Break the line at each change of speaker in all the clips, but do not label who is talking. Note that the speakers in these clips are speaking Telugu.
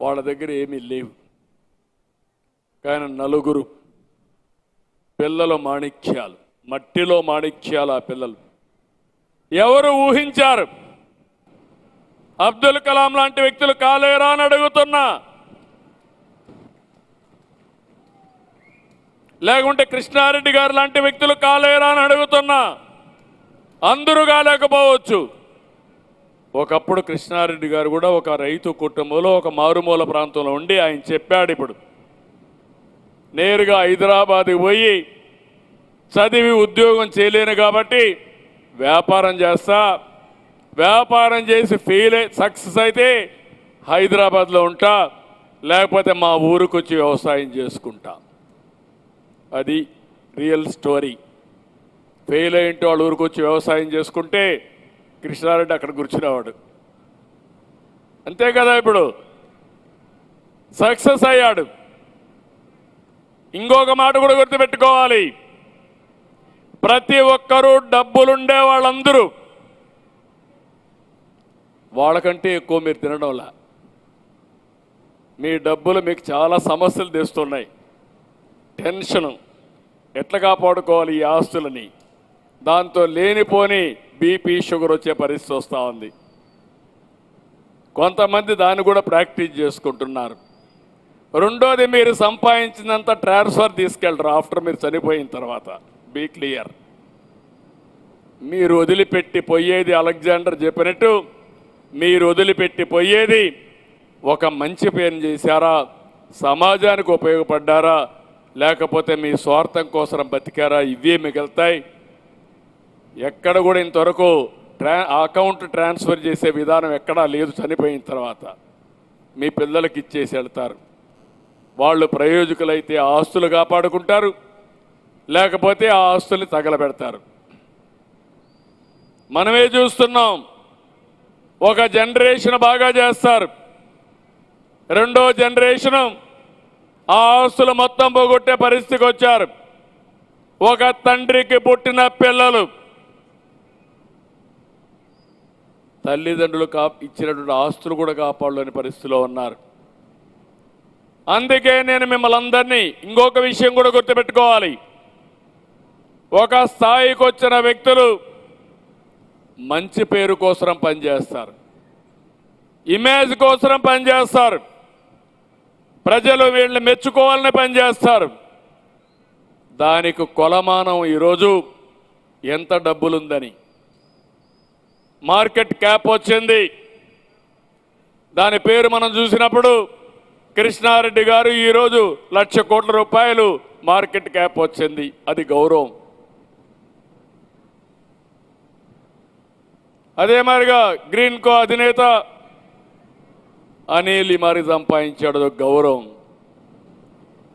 వాళ్ళ దగ్గర ఏమీ లేవు. కానీ నలుగురు పిల్లలు మాణిక్యాలు, మట్టిలో మాణిక్యాలు. ఆ పిల్లలు ఎవరు ఊహించారు అబ్దుల్ కలాం లాంటి వ్యక్తులు కాలేరా అని అడుగుతున్నా, లేకుంటే కృష్ణారెడ్డి గారు లాంటి వ్యక్తులు కాలేరా అని అడుగుతున్నా. అందరూ కాలేకపోవచ్చు. ఒకప్పుడు కృష్ణారెడ్డి గారు కూడా ఒక రైతు కుటుంబంలో ఒక మారుమూల ప్రాంతంలో ఉండి ఆయన చెప్పాడు, ఇప్పుడు నేరుగా హైదరాబాద్కి పోయి చదివి ఉద్యోగం చేయలేను కాబట్టి వ్యాపారం చేస్తా, వ్యాపారం చేసి సక్సెస్ అయితే హైదరాబాద్లో ఉంటా, లేకపోతే మా ఊరికి వచ్చి వ్యవసాయం చేసుకుంటా. అది రియల్ స్టోరీ. ఫెయిల్ అయ్యింటే వాళ్ళ ఊరికి వచ్చి వ్యవసాయం చేసుకుంటే కృష్ణారెడ్డి అక్కడ కూర్చునేవాడు. అంతే కదా, ఇప్పుడు సక్సెస్ అయ్యాడు. ఇంకొక మాట కూడా గుర్తుపెట్టుకోవాలి, ప్రతి ఒక్కరూ డబ్బులుండే వాళ్ళందరూ వాళ్ళకంటే ఎక్కువ మీరు తినడంలా మీ డబ్బులు మీకు చాలా సమస్యలు తెస్తున్నాయి. టెన్షను, ఎట్లా కాపాడుకోవాలి ఈ ఆస్తులని, దాంతో లేనిపోని బీపీ షుగర్ వచ్చే పరిస్థితి వస్తూ ఉంది. కొంతమంది దాన్ని కూడా ప్రాక్టీస్ చేసుకుంటున్నారు. రెండోది, మీరు సంపాదించినంత ట్రాన్స్ఫర్ తీసుకెళ్ళరు ఆఫ్టర్ మీరు చనిపోయిన తర్వాత. Be clear. మీరు వదిలిపెట్టి పోయేది, అలెగ్జాండర్ చెప్పినట్టు, మీరు వదిలిపెట్టి పోయేది ఒక మంచి పేరు చేశారా, సమాజానికి ఉపయోగపడ్డారా, లేకపోతే మీ స్వార్థం కోసం బతికారా, ఇవే మిగులుతాయి. ఎక్కడ కూడా ఇంతవరకు అకౌంట్ ట్రాన్స్ఫర్ చేసే విధానం ఎక్కడా లేదు. చనిపోయిన తర్వాత మీ పిల్లలకి ఇచ్చేసి వెళ్తారు. వాళ్ళు ప్రయోజకులైతే ఆ ఆస్తులు కాపాడుకుంటారు, లేకపోతే ఆ ఆస్తుల్ని తగలబెడతారు. మనమే చూస్తున్నాం, ఒక జనరేషన్ బాగా చేస్తారు, రెండో జనరేషను ఆ ఆస్తులు మొత్తం పోగొట్టే పరిస్థితికి వచ్చారు. ఒక తండ్రికి పుట్టిన పిల్లలు తల్లిదండ్రులు ఇచ్చినటువంటి ఆస్తులు కూడా కాపాడలేని పరిస్థితిలో ఉన్నారు. అందుకే నేను మిమ్మల్ని అందరినీ ఇంకొక విషయం కూడా గుర్తుపెట్టుకోవాలి, ఒక స్థాయికి వచ్చిన వ్యక్తులు మంచి పేరు కోసం పనిచేస్తారు, ఇమేజ్ కోసం పనిచేస్తారు, ప్రజలు వీళ్ళని మెచ్చుకోవాలని పనిచేస్తారు. దానికి కొలమానం ఈరోజు ఎంత డబ్బులుందని. మార్కెట్ క్యాప్ వచ్చింది, దాని పేరు మనం చూసినప్పుడు కృష్ణారెడ్డి గారు ఈరోజు 1,00,000 కోట్ల రూపాయలు మార్కెట్ క్యాప్ వచ్చింది. అది గౌరవం. అదే మాదిరిగా గ్రీన్ కో అధినేత అనిల్ మరి సంపాదించాడు, గౌరవం.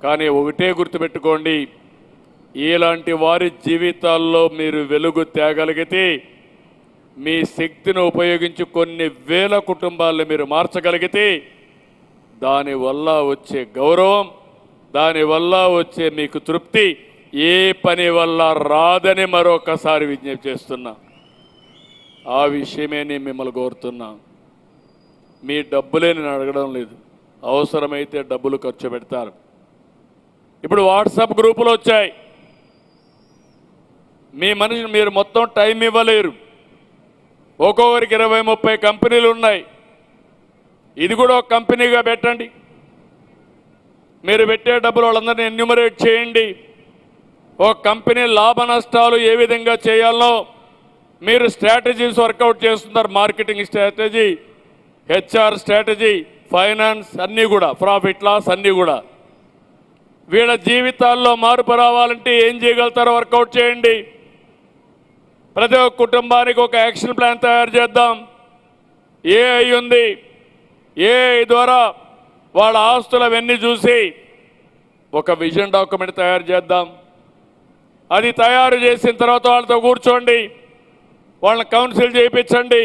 కానీ ఒకటే గుర్తుపెట్టుకోండి, ఇలాంటి వారి జీవితాల్లో మీరు వెలుగు తేగలిగితే, మీ శక్తిని ఉపయోగించి కొన్ని వేల కుటుంబాలను మీరు మార్చగలిగితే, దానివల్ల వచ్చే గౌరవం, దానివల్ల వచ్చే మీకు తృప్తి ఏ పని వల్ల రాదని మరొకసారి విజ్ఞప్తి చేస్తున్నా. ఆ విషయమే నేను మిమ్మల్ని కోరుతున్నా. మీ డబ్బులే నేను అడగడం లేదు, అవసరమైతే డబ్బులు ఖర్చు పెడతారు. ఇప్పుడు వాట్సాప్ గ్రూపులు వచ్చాయి, మీ మనిషిని మీరు మొత్తం టైం ఇవ్వలేరు. ఒక్కొక్కరికి 20-30 కంపెనీలు ఉన్నాయి. ఇది కూడా ఒక కంపెనీగా పెట్టండి. మీరు పెట్టే డబ్బులు వాళ్ళందరినీ ఎన్యూమరేట్ చేయండి. ఒక కంపెనీ లాభ నష్టాలు ఏ విధంగా చేయాలో మీరు స్ట్రాటజీస్ వర్కౌట్ చేస్తున్నారు. Marketing strategy, HR strategy, finance, అన్నీ కూడా ప్రాఫిట్ లాస్ అన్నీ కూడా. వీళ్ళ జీవితాల్లో మార్పు రావాలంటే ఏం చేయగలుగుతారో వర్కౌట్ చేయండి. ప్రతి ఒక్క కుటుంబానికి ఒక యాక్షన్ ప్లాన్ తయారు చేద్దాం. ఏఐ ఉంది, ఏఐ ద్వారా వాళ్ళ ఆస్తులు అవన్నీ చూసి ఒక విజన్ డాక్యుమెంట్ తయారు చేద్దాం. అది తయారు చేసిన తర్వాత వాళ్ళతో కూర్చోండి, వాళ్ళని కౌన్సిల్ చేయించండి.